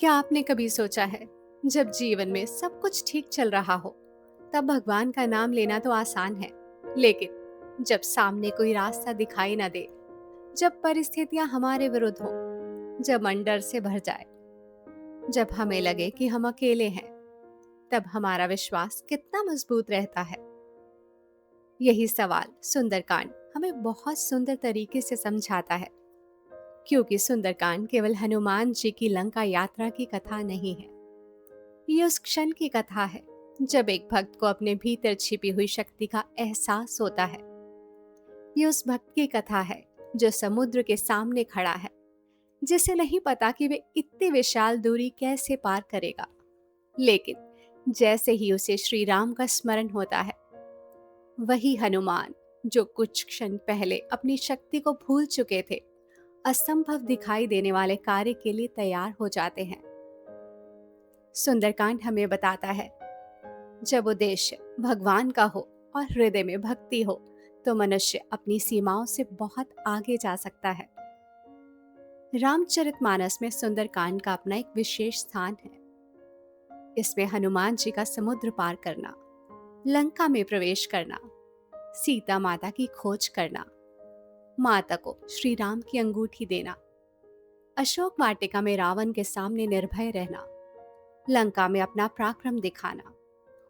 क्या आपने कभी सोचा है, जब जीवन में सब कुछ ठीक चल रहा हो तब भगवान का नाम लेना तो आसान है, लेकिन जब सामने कोई रास्ता दिखाई ना दे, जब परिस्थितियां हमारे विरुद्ध हो, जब मन डर से भर जाए, जब हमें लगे कि हम अकेले हैं, तब हमारा विश्वास कितना मजबूत रहता है। यही सवाल सुंदरकांड हमें बहुत सुंदर तरीके से समझाता है, क्योंकि सुंदरकांड केवल हनुमान जी की लंका यात्रा की कथा नहीं है। ये उस क्षण की कथा है जब एक भक्त को अपने भीतर छिपी हुई शक्ति का एहसास होता है। ये उस भक्त की कथा है जो समुद्र के सामने खड़ा है, जिसे नहीं पता कि वे इतनी विशाल दूरी कैसे पार करेगा, लेकिन जैसे ही उसे श्री राम का स्मरण होता है, वही हनुमान जो कुछ क्षण पहले अपनी शक्ति को भूल चुके थे, असंभव दिखाई देने वाले कार्य के लिए तैयार हो जाते हैं। सुंदरकांड हमें बताता है, जब उद्देश्य भगवान का हो और हृदय में भक्ति हो, तो मनुष्य अपनी सीमाओं से बहुत आगे जा सकता है। रामचरितमानस में सुंदरकांड का अपना एक विशेष स्थान है। इसमें हनुमान जी का समुद्र पार करना, लंका में प्रवेश करना, सीता माता की खोज करना, माता को श्री राम की अंगूठी देना, अशोक वाटिका में रावण के सामने निर्भय रहना, लंका में अपना पराक्रम दिखाना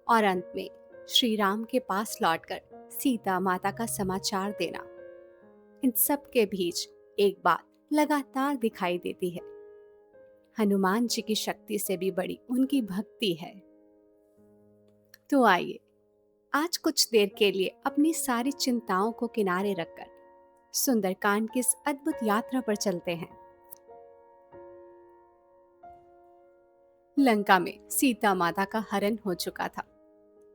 और अंत में श्री राम के पास लौटकर सीता माता का समाचार देना। इन सब के बीच एक बात लगातार दिखाई देती है, हनुमान जी की शक्ति से भी बड़ी उनकी भक्ति है। तो आइए आज कुछ देर के लिए अपनी सारी चिंताओं को किनारे रखकर सुंदरकांड की इस अद्भुत यात्रा पर चलते हैं। लंका में सीता माता का हरण हो चुका था।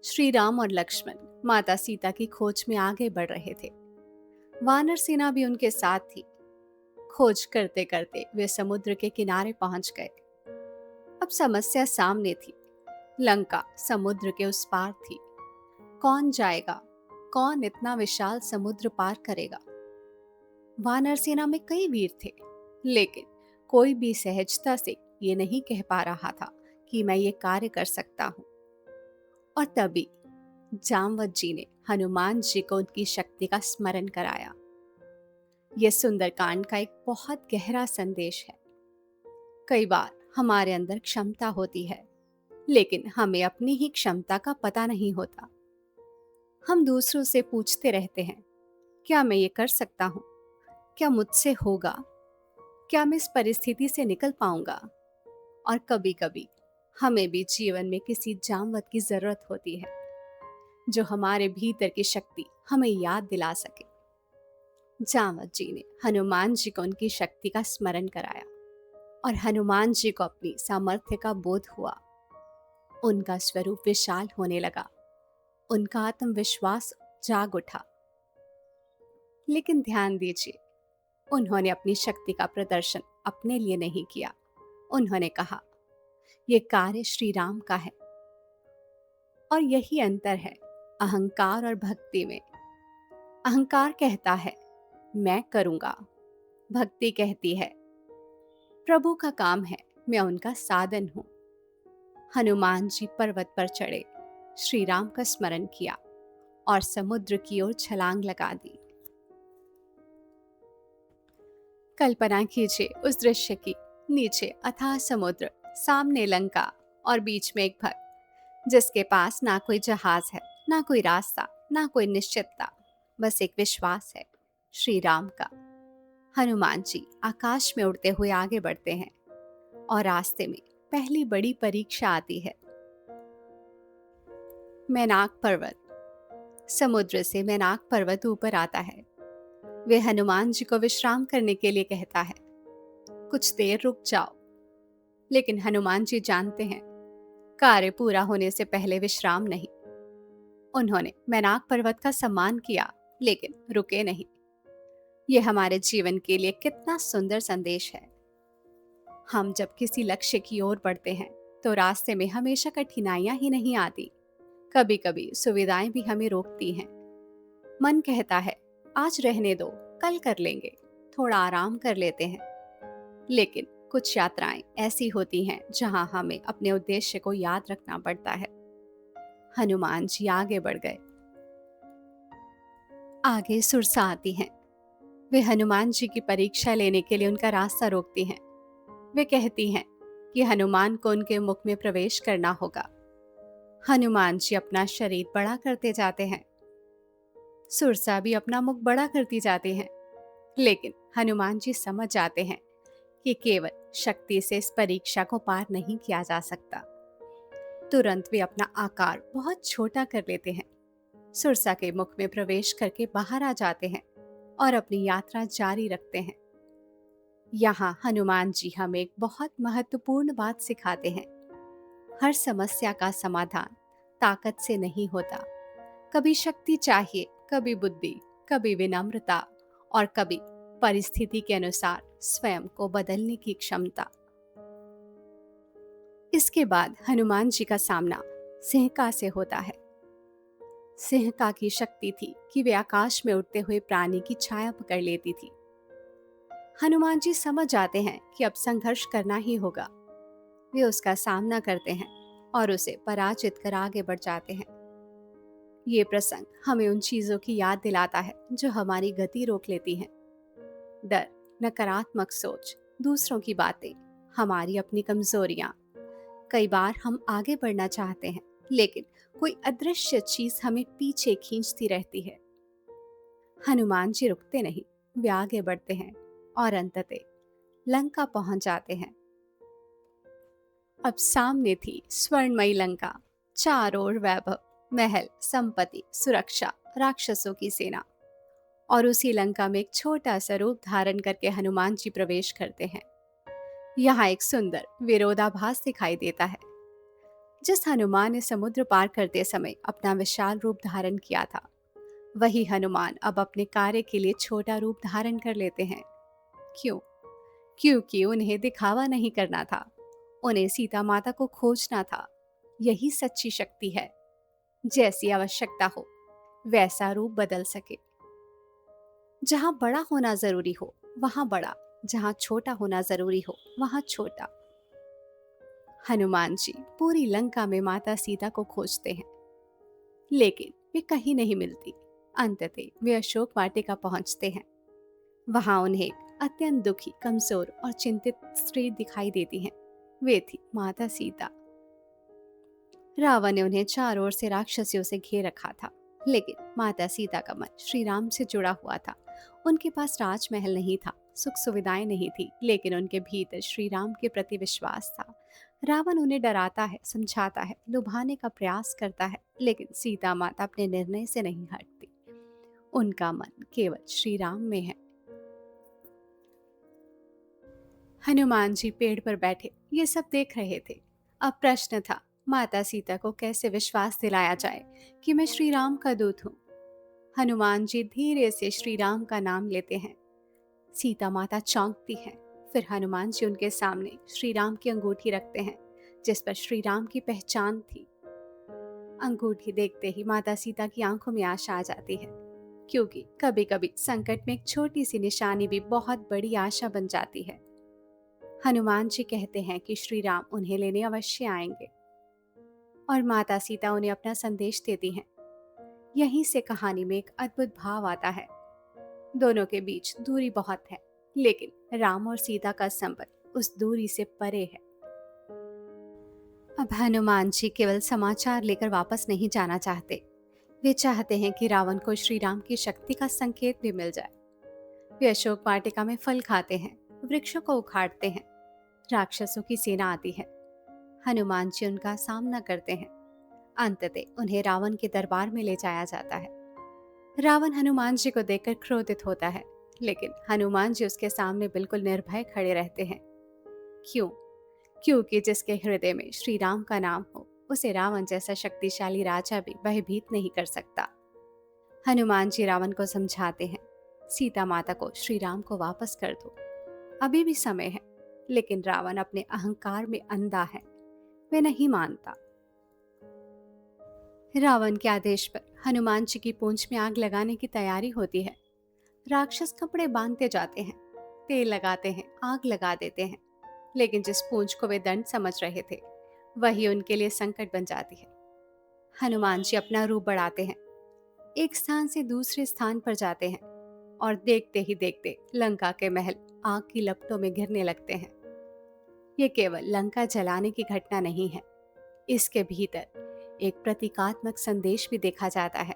श्री राम और लक्ष्मण माता सीता की खोज में आगे बढ़ रहे थे। वानर सेना भी उनके साथ थी। खोज करते करते वे समुद्र के किनारे पहुंच गए। अब समस्या सामने थी, लंका समुद्र के उस पार थी। कौन जाएगा, कौन इतना विशाल समुद्र पार करेगा? वानर सेना में कई वीर थे, लेकिन कोई भी सहजता से ये नहीं कह पा रहा था कि मैं ये कार्य कर सकता हूँ। और तभी जामवत जी ने हनुमान जी को उनकी शक्ति का स्मरण कराया। यह सुंदरकांड का एक बहुत गहरा संदेश है। कई बार हमारे अंदर क्षमता होती है, लेकिन हमें अपनी ही क्षमता का पता नहीं होता। हम दूसरों से पूछते रहते हैं, क्या मैं ये कर सकता हूँ? क्या मुझसे होगा? क्या मैं इस परिस्थिति से निकल पाऊंगा? और कभी कभी हमें भी जीवन में किसी जामवत की जरूरत होती है, जो हमारे भीतर की शक्ति हमें याद दिला सके। जामवत जी ने हनुमान जी को उनकी शक्ति का स्मरण कराया और हनुमान जी को अपनी सामर्थ्य का बोध हुआ। उनका स्वरूप विशाल होने लगा, उनका आत्मविश्वास जाग उठा। लेकिन ध्यान दीजिए, उन्होंने अपनी शक्ति का प्रदर्शन अपने लिए नहीं किया। उन्होंने कहा, यह कार्य श्री राम का है। और यही अंतर है अहंकार और भक्ति में। अहंकार कहता है मैं करूंगा, भक्ति कहती है प्रभु का काम है, मैं उनका साधन हूं। हनुमान जी पर्वत पर चढ़े, श्री राम का स्मरण किया और समुद्र की ओर छलांग लगा दी। कल्पना कीजिए उस दृश्य की, नीचे अथाह समुद्र, सामने लंका और बीच में एक भक्त जिसके पास ना कोई जहाज है, ना कोई रास्ता, ना कोई निश्चितता, बस एक विश्वास है, श्री राम का। हनुमान जी आकाश में उड़ते हुए आगे बढ़ते हैं और रास्ते में पहली बड़ी परीक्षा आती है। मैनाक पर्वत। समुद्र से मैनाक पर्वत ऊपर आता है। वे हनुमान जी को विश्राम करने के लिए कहता है, कुछ देर रुक जाओ। लेकिन हनुमान जी जानते हैं, कार्य पूरा होने से पहले विश्राम नहीं। उन्होंने मैनाक पर्वत का सम्मान किया, लेकिन रुके नहीं। यह हमारे जीवन के लिए कितना सुंदर संदेश है। हम जब किसी लक्ष्य की ओर बढ़ते हैं, तो रास्ते में हमेशा कठिनाइयां ही नहीं आती, कभी कभी सुविधाएं भी हमें रोकती हैं। मन कहता है, आज रहने दो, कल कर लेंगे, थोड़ा आराम कर लेते हैं। लेकिन कुछ यात्राएं ऐसी होती हैं जहां हमें अपने उद्देश्य को याद रखना पड़ता है। हनुमान जी आगे बढ़ गए। आगे सुरसा आती हैं। वे हनुमान जी की परीक्षा लेने के लिए उनका रास्ता रोकती हैं। वे कहती हैं कि हनुमान को उनके मुख में प्रवेश करना होगा। हनुमान जी अपना शरीर बड़ा करते जाते हैं। सुरसा भी अपना मुख बड़ा करती जाती हैं। लेकिन हनुमान जी समझ जाते हैं कि केवल शक्ति से इस परीक्षा को पार नहीं किया जा सकता। तुरंत वे अपना आकार बहुत छोटा कर लेते हैं, सुरसा के मुख में प्रवेश करके बाहर आ जाते हैं और अपनी यात्रा जारी रखते हैं। यहाँ हनुमान जी हमें एक बहुत महत्वपूर्ण बात सिखाते हैं। हर समस्या का समाधान ताकत से नहीं होता। कभी शक्ति चाहिए, कभी बुद्धि, कभी विनम्रता और कभी परिस्थिति के अनुसार स्वयं को बदलने की क्षमता। इसके बाद हनुमान जी का सामना सिंहका से होता है। सिंहका की शक्ति थी कि वे आकाश में उड़ते हुए प्राणी की छाया पकड़ लेती थी। हनुमान जी समझ जाते हैं कि अब संघर्ष करना ही होगा। वे उसका सामना करते हैं और उसे पराजित कर आगे बढ़ जाते हैं। ये प्रसंग हमें उन चीजों की याद दिलाता है जो हमारी गति रोक लेती हैं। डर, नकारात्मक सोच, दूसरों की बातें, हमारी अपनी कमजोरियां। कई बार हम आगे बढ़ना चाहते हैं, लेकिन कोई अदृश्य चीज हमें पीछे खींचती रहती है। हनुमान जी रुकते नहीं, वे आगे बढ़ते हैं और अंततः लंका पहुंच जाते हैं। अब सामने थी स्वर्णमयी लंका, चारों ओर वैभव, महल, संपत्ति, सुरक्षा, राक्षसों की सेना। और उसी लंका में एक छोटा सा रूप धारण करके हनुमान जी प्रवेश करते हैं। यहाँ एक सुंदर विरोधाभास दिखाई देता है। जिस हनुमान ने समुद्र पार करते समय अपना विशाल रूप धारण किया था, वही हनुमान अब अपने कार्य के लिए छोटा रूप धारण कर लेते हैं। क्यों? क्योंकि उन्हें दिखावा नहीं करना था, उन्हें सीता माता को खोजना था। यही सच्ची शक्ति है। जैसी आवश्यकता हो वैसा रूप बदल सके। जहां बड़ा होना जरूरी हो वहां बड़ा, जहां छोटा होना जरूरी हो वहां छोटा। हनुमान जी पूरी लंका में माता सीता को खोजते हैं, लेकिन वे कहीं नहीं मिलती। अंततः वे अशोक वाटिका पहुंचते हैं। वहां उन्हें एक अत्यंत दुखी, कमजोर और चिंतित स्त्री दिखाई देती हैं। वे थी माता सीता। रावण ने उन्हें चारों ओर से राक्षसियों से घेर रखा था, लेकिन माता सीता का मन श्री राम से जुड़ा हुआ था। उनके पास राजमहल नहीं था, सुख सुविधाएं नहीं थी, लेकिन उनके भीतर श्री राम के प्रति विश्वास था। रावण उन्हें डराता है, समझाता है, लुभाने का प्रयास करता है, लेकिन सीता माता अपने निर्णय से नहीं हटती। उनका मन केवल श्री राम में है। हनुमान जी पेड़ पर बैठे ये सब देख रहे थे। अब प्रश्न था, माता सीता को कैसे विश्वास दिलाया जाए कि मैं श्री राम का दूत हूँ। हनुमान जी धीरे से श्री राम का नाम लेते हैं। सीता माता चौंकती हैं। फिर हनुमान जी उनके सामने श्री राम की अंगूठी रखते हैं, जिस पर श्री राम की पहचान थी। अंगूठी देखते ही माता सीता की आंखों में आशा आ जाती है, क्योंकि कभी कभी संकट में एक छोटी सी निशानी भी बहुत बड़ी आशा बन जाती है। हनुमान जी कहते हैं कि श्री राम उन्हें लेने अवश्य आएंगे और माता सीता उन्हें अपना संदेश देती हैं। यहीं से कहानी में एक अद्भुत भाव आता है। दोनों के बीच दूरी बहुत है, लेकिन राम और सीता का संबंध उस दूरी से परे है। अब हनुमान जी केवल समाचार लेकर वापस नहीं जाना चाहते। वे चाहते हैं कि रावण को श्री राम की शक्ति का संकेत भी मिल जाए। वे अशोक वाटिका में फल खाते हैं, वृक्षों को उखाड़ते हैं। राक्षसों की सेना आती है। हनुमान जी उनका सामना करते हैं। अंततः उन्हें रावण के दरबार में ले जाया जाता है। रावण हनुमान जी को देखकर क्रोधित होता है, लेकिन हनुमान जी उसके सामने बिल्कुल निर्भय खड़े रहते हैं। क्यों? क्योंकि जिसके हृदय में श्री राम का नाम हो, उसे रावण जैसा शक्तिशाली राजा भी भयभीत नहीं कर सकता। हनुमान जी रावण को समझाते हैं, सीता माता को श्री राम को वापस कर दो, अभी भी समय है। लेकिन रावण अपने अहंकार में अंधा है, वे नहीं मानता। रावण के आदेश पर हनुमान जी की पूंछ में आग लगाने की तैयारी होती है। राक्षस कपड़े बांधते जाते हैं, तेल लगाते हैं, आग लगा देते हैं। लेकिन जिस पूंछ को वे दंड समझ रहे थे वही उनके लिए संकट बन जाती है। हनुमान जी अपना रूप बढ़ाते हैं, एक स्थान से दूसरे स्थान पर जाते हैं और देखते ही देखते लंका के महल आग की लपटों में घिरने लगते हैं। ये केवल लंका जलाने की घटना नहीं है, इसके भीतर एक प्रतीकात्मक संदेश भी देखा जाता है।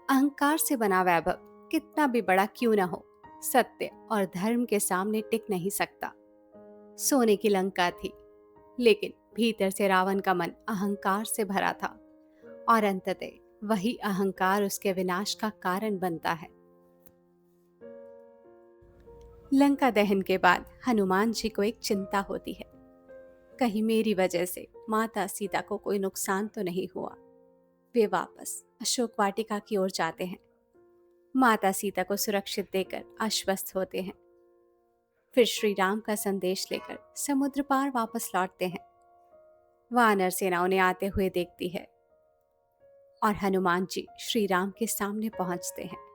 अहंकार से बना वैभव कितना भी बड़ा क्यों न हो, सत्य और धर्म के सामने टिक नहीं सकता। सोने की लंका थी, लेकिन भीतर से रावण का मन अहंकार से भरा था और अंततः वही अहंकार उसके विनाश का कारण बनता है। लंका दहन के बाद हनुमान जी को एक चिंता होती है, कहीं मेरी वजह से माता सीता को कोई नुकसान तो नहीं हुआ। वे वापस अशोक वाटिका की ओर जाते हैं, माता सीता को सुरक्षित देकर आश्वस्त होते हैं। फिर श्री राम का संदेश लेकर समुद्र पार वापस लौटते हैं। वानर सेना उन्हें आते हुए देखती है और हनुमान जी श्री राम के सामने पहुंचते हैं।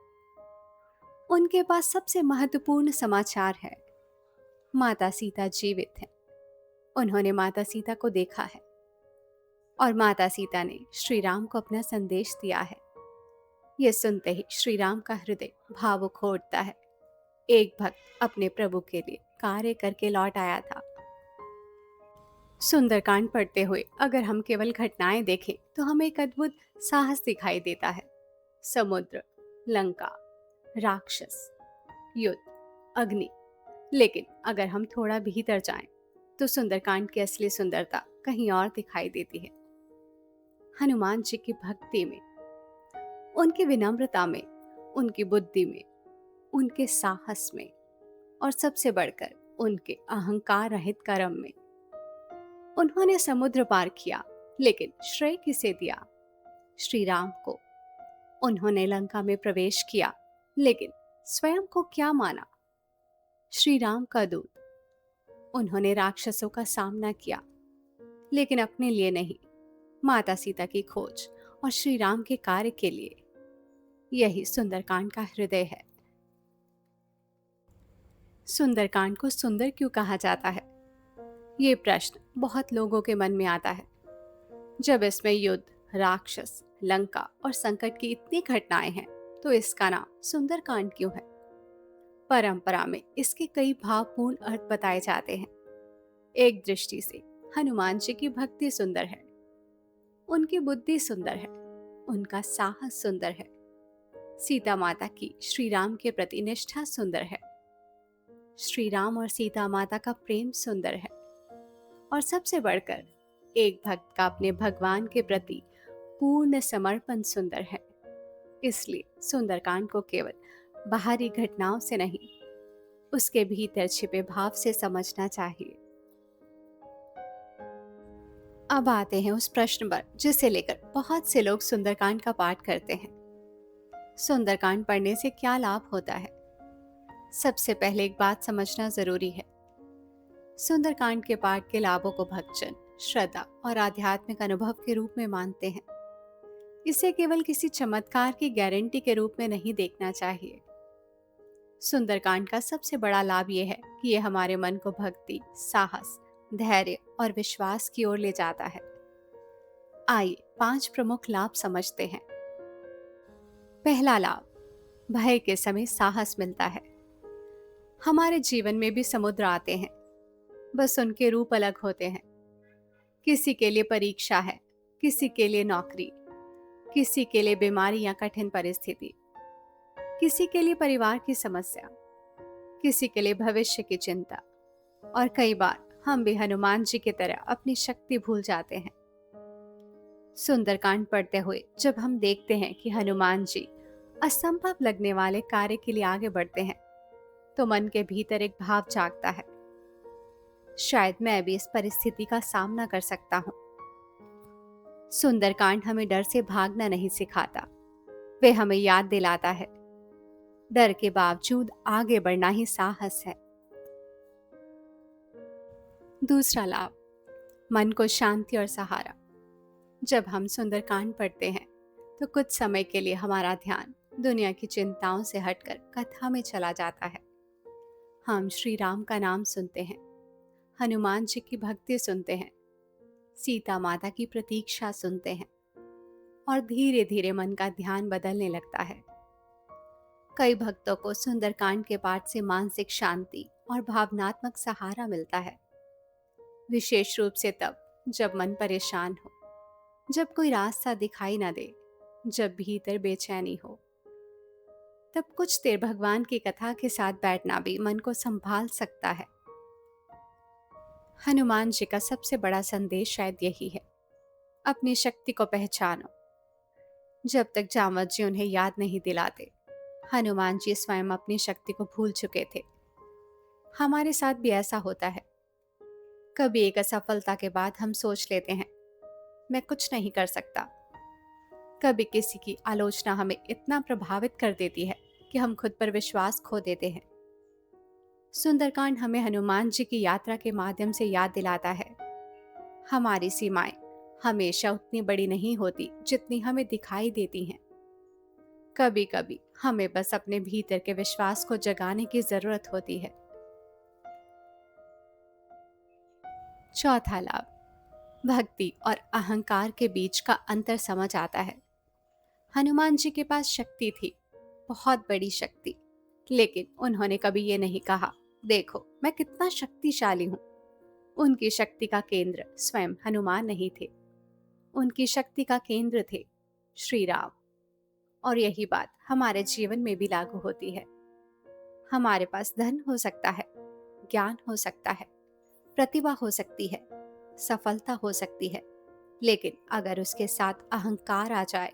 उनके पास सबसे महत्वपूर्ण समाचार है, माता सीता जीवित हैं। उन्होंने माता सीता को देखा है और माता सीता ने श्री राम को अपना संदेश दिया है। यह सुनते ही श्री राम का हृदय भावुक हो उठता है। एक भक्त अपने प्रभु के लिए कार्य करके लौट आया था। सुंदरकांड पढ़ते हुए अगर हम केवल घटनाएं देखें तो हमें एक अद्भुत साहस दिखाई देता है। समुद्र, लंका, राक्षस, युद्ध, अग्नि। लेकिन अगर हम थोड़ा भीतर जाएं तो सुंदरकांड की असली सुंदरता कहीं और दिखाई देती है। हनुमान जी की भक्ति में, उनकी विनम्रता में, उनकी बुद्धि में, उनके साहस में और सबसे बढ़कर उनके अहंकार रहित कर्म में। उन्होंने समुद्र पार किया, लेकिन श्रेय किसे दिया? श्री राम को। उन्होंने लंका में प्रवेश किया, लेकिन स्वयं को क्या माना? श्री राम का दूत। उन्होंने राक्षसों का सामना किया, लेकिन अपने लिए नहीं, माता सीता की खोज और श्री राम के कार्य के लिए। यही सुंदरकांड का हृदय है। सुंदरकांड को सुंदर क्यों कहा जाता है? ये प्रश्न बहुत लोगों के मन में आता है। जब इसमें युद्ध, राक्षस, लंका और संकट की इतनी घटनाएं हैं, तो इसका नाम सुंदरकांड क्यों है? परंपरा में इसके कई भावपूर्ण अर्थ बताए जाते हैं। एक दृष्टि से हनुमान जी की भक्ति सुंदर है, उनकी बुद्धि सुंदर है, उनका साहस सुंदर है। सीता माता की श्री राम के प्रति निष्ठा सुंदर है। श्री राम और सीता माता का प्रेम सुंदर है। और सबसे बढ़कर एक भक्त का अपने भगवान के प्रति पूर्ण समर्पण सुंदर है। इसलिए सुंदरकांड को केवल बाहरी घटनाओं से नहीं, उसके भीतर छिपे भाव से समझना चाहिए। अब आते हैं उस प्रश्न पर जिसे लेकर बहुत से लोग सुंदरकांड का पाठ करते हैं। सुंदरकांड पढ़ने से क्या लाभ होता है? सबसे पहले एक बात समझना जरूरी है। सुंदरकांड के पाठ के लाभों को भक्तजन श्रद्धा और आध्यात्मिक अनुभव के रूप में मानते हैं। इसे केवल किसी चमत्कार की गारंटी के रूप में नहीं देखना चाहिए। सुंदरकांड का सबसे बड़ा लाभ यह है कि यह हमारे मन को भक्ति, साहस, धैर्य और विश्वास की ओर ले जाता है। आइए 5 प्रमुख लाभ समझते हैं। पहला लाभ, भय के समय साहस मिलता है। हमारे जीवन में भी समुद्र आते हैं, बस उनके रूप अलग होते हैं। किसी के लिए परीक्षा है, किसी के लिए नौकरी, किसी के लिए बीमारी या कठिन परिस्थिति, किसी के लिए परिवार की समस्या, किसी के लिए भविष्य की चिंता। और कई बार हम भी हनुमान जी की तरह अपनी शक्ति भूल जाते हैं। सुंदरकांड पढ़ते हुए जब हम देखते हैं कि हनुमान जी असंभव लगने वाले कार्य के लिए आगे बढ़ते हैं, तो मन के भीतर एक भाव जागता है, शायद मैं भी इस परिस्थिति का सामना कर सकता हूं। सुंदरकांड हमें डर से भागना नहीं सिखाता, वे हमें याद दिलाता है डर के बावजूद आगे बढ़ना ही साहस है। दूसरा लाभ, मन को शांति और सहारा। जब हम सुंदरकांड पढ़ते हैं तो कुछ समय के लिए हमारा ध्यान दुनिया की चिंताओं से हटकर कथा में चला जाता है। हम श्री राम का नाम सुनते हैं, हनुमान जी की भक्ति सुनते हैं, सीता माता की प्रतीक्षा सुनते हैं और धीरे धीरे मन का ध्यान बदलने लगता है। कई भक्तों को सुंदरकांड के पाठ से मानसिक शांति और भावनात्मक सहारा मिलता है, विशेष रूप से तब जब मन परेशान हो, जब कोई रास्ता दिखाई ना दे, जब भीतर बेचैनी हो। तब कुछ देर भगवान की कथा के साथ बैठना भी मन को संभाल सकता है। हनुमान जी का सबसे बड़ा संदेश शायद यही है, अपनी शक्ति को पहचानो। जब तक जामवत जी उन्हें याद नहीं दिलाते, हनुमान जी स्वयं अपनी शक्ति को भूल चुके थे। हमारे साथ भी ऐसा होता है। कभी एक असफलता के बाद हम सोच लेते हैं, मैं कुछ नहीं कर सकता। कभी किसी की आलोचना हमें इतना प्रभावित कर देती है कि हम खुद पर विश्वास खो देते हैं। सुंदरकांड हमें हनुमान जी की यात्रा के माध्यम से याद दिलाता है, हमारी सीमाएं हमेशा उतनी बड़ी नहीं होती जितनी हमें दिखाई देती हैं। कभी कभी हमें बस अपने भीतर के विश्वास को जगाने की जरूरत होती है। चौथा लाभ, भक्ति और अहंकार के बीच का अंतर समझ आता है। हनुमान जी के पास शक्ति थी, बहुत बड़ी शक्ति, लेकिन उन्होंने कभी ये नहीं कहा, देखो मैं कितना शक्तिशाली हूं। उनकी शक्ति का केंद्र स्वयं हनुमान नहीं थे, उनकी शक्ति का केंद्र थे श्री राम। और यही बात हमारे जीवन में भी लागू होती है। हमारे पास धन हो सकता है, ज्ञान हो सकता है, प्रतिभा हो सकती है, सफलता हो सकती है, लेकिन अगर उसके साथ अहंकार आ जाए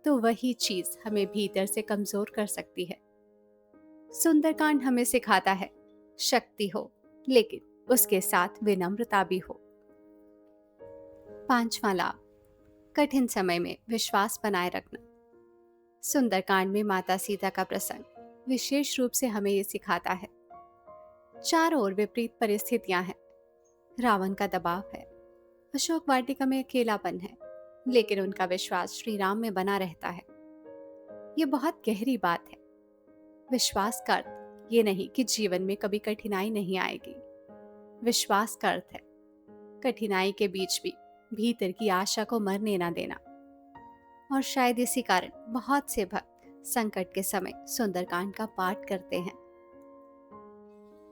तो वही चीज हमें भीतर से कमजोर कर सकती है। सुंदरकांड हमें सिखाता है, शक्ति हो लेकिन उसके साथ विनम्रता भी हो। पांचवा लाभ, कठिन समय में विश्वास बनाए रखना। सुंदरकांड में माता सीता का प्रसंग विशेष रूप से हमें ये सिखाता है। चारों ओर विपरीत परिस्थितियां हैं, रावण का दबाव है, अशोक वाटिका में अकेलापन है, लेकिन उनका विश्वास श्री राम में बना रहता है। ये बहुत गहरी बात है। विश्वास का अर्थ ये नहीं कि जीवन में कभी कठिनाई नहीं आएगी। विश्वास का अर्थ है कठिनाई के बीच भी भीतर की आशा को मरने ना देना। और शायद इसी कारण बहुत से भक्त संकट के समय सुंदरकांड का पाठ करते हैं।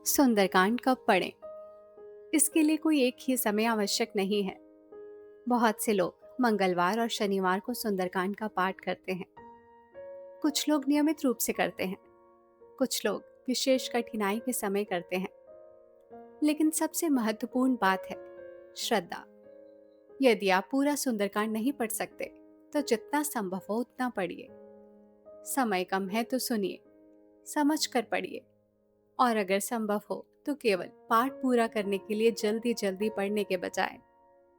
सुंदरकांड कब पढ़ें? इसके लिए कोई एक ही समय आवश्यक नहीं है। बहुत से लोग मंगलवार और शनिवार को सुंदरकांड का पाठ करते हैं। कुछ लोग नियमित रूप से करते हैं, कुछ लोग विशेष कठिनाई के समय करते हैं। लेकिन सबसे महत्वपूर्ण बात है श्रद्धा। यदि आप पूरा सुंदरकांड नहीं पढ़ सकते तो जितना संभव हो उतना पढ़िए। समय कम है तो सुनिए, समझ कर पढ़िए, और अगर संभव हो तो केवल पाठ पूरा करने के लिए जल्दी जल्दी पढ़ने के बजाय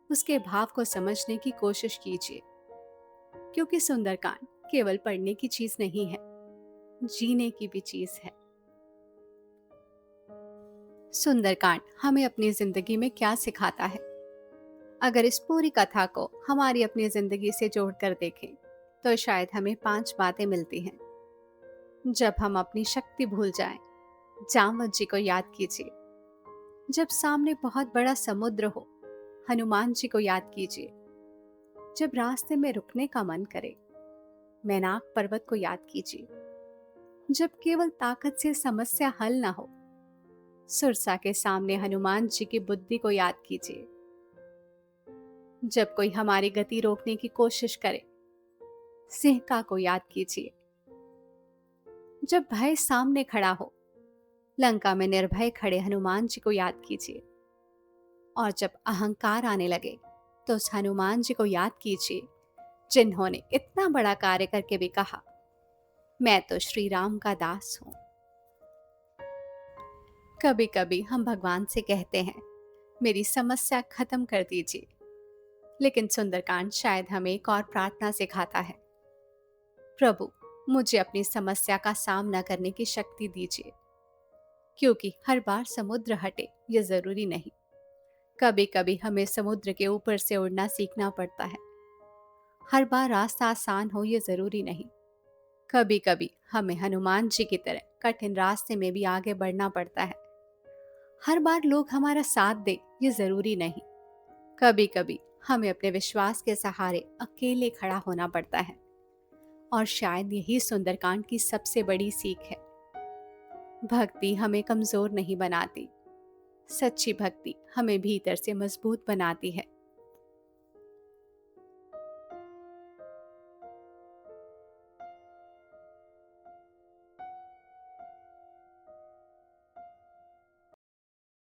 उसके भाव को समझने की कोशिश कीजिए। क्योंकि सुंदरकांड केवल पढ़ने की चीज नहीं है, जीने की भी चीज है। सुंदरकांड हमें अपनी जिंदगी में क्या सिखाता है? अगर इस पूरी कथा को हमारी अपनी जिंदगी से जोड़कर देखें तो शायद हमें 5 बातें मिलती हैं। जब हम अपनी शक्ति भूल जाएं, जामवत जी को याद कीजिए। जब सामने बहुत बड़ा समुद्र हो, हनुमान जी को याद कीजिए। जब रास्ते में रुकने का मन करे, मैनाक पर्वत को याद कीजिए। जब केवल ताकत से समस्या हल ना हो, सुरसा के सामने हनुमान जी की बुद्धि को याद कीजिए। जब कोई हमारी गति रोकने की कोशिश करे, सिंहका को याद कीजिए। जब भय सामने खड़ा हो, लंका में निर्भय खड़े हनुमान जी को याद कीजिए। और जब अहंकार आने लगे तो उस हनुमान जी को याद कीजिए जिन्होंने इतना बड़ा कार्य करके भी कहा, मैं तो श्री राम का दास हूं। कभी कभी हम भगवान से कहते हैं, मेरी समस्या खत्म कर दीजिए, लेकिन सुंदरकांड शायद हमें एक और प्रार्थना सिखाता है, प्रभु मुझे अपनी समस्या का सामना करने की शक्ति दीजिए। क्योंकि हर बार समुद्र हटे ये जरूरी नहीं। कभी कभी हमें समुद्र के ऊपर से उड़ना सीखना पड़ता है। हर बार रास्ता आसान हो ये जरूरी नहीं। कभी कभी हमें हनुमान जी की तरह कठिन रास्ते में भी आगे बढ़ना पड़ता है। हर बार लोग हमारा साथ दें ये जरूरी नहीं। कभी कभी हमें अपने विश्वास के सहारे अकेले खड़ा होना पड़ता है। और शायद यही सुंदरकांड की सबसे बड़ी सीख है। भक्ति हमें कमजोर नहीं बनाती, सच्ची भक्ति हमें भीतर से मजबूत बनाती है।